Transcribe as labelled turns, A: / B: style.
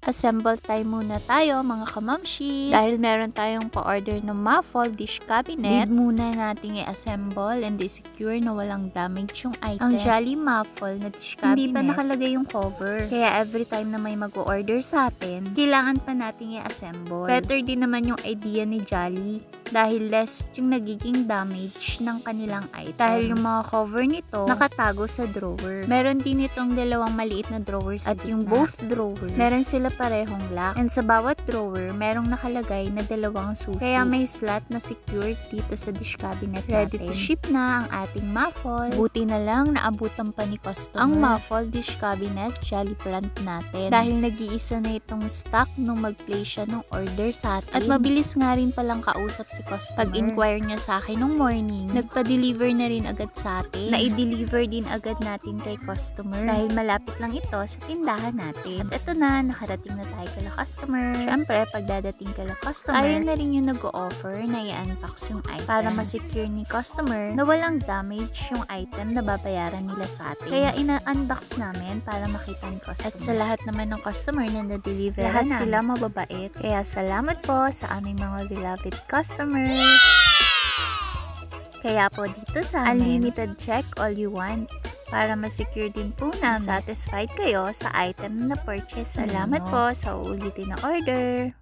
A: Assemble time muna tayo mga kamamshi. Dahil meron tayong pa-order ng Muffle dish cabinet, need muna nating i-assemble and i-secure na walang damage yung item. Ang Jolly Muffle na dish cabinet, hindi pa nakalagay yung cover. Kaya every time na may mag-order sa atin, kailangan pa nating i-assemble. Better din naman yung idea ni Jolly dahil less yung nagiging damage ng kanilang item. Dahil yung mga cover nito nakatago sa drawer. Meron din itong dalawang maliit na drawers at yung both drawers, meron sila parehong lock. And sa bawat drawer, merong nakalagay na dalawang susi. Kaya may slot na secured dito sa dish cabinet natin. Ready to ship na ang ating Muffle. Buti na lang naabutan pa ni customer ang Muffle dish cabinet Jolly brand natin. Dahil nag-iisa na itong stock nung mag-place siya ng order sa atin. At mabilis nga rin palang kausap si customer. Pag-inquire niya sa akin nung morning, nagpa-deliver na rin agad sa atin. Na-i-deliver din agad natin kay customer. Dahil malapit lang ito sa tindahan natin. At ito na, nakarating na tayo kala customer. Siyempre, pag dadating kala customer, ayun na rin yung nag-o-offer na i-unbox yung item para ma-secure ni customer na walang damage yung item na babayaran nila sa atin. Kaya ina-unbox namin para makita ni customer. At sa lahat naman ng customer na na-deliver lahat namin, sila mababait. Kaya salamat po sa aming mga beloved customers. Kaya po dito sa amin, unlimited check all you want para ma-secure din po namin satisfied kayo sa item na purchase. Salamat po sa uulitin na order.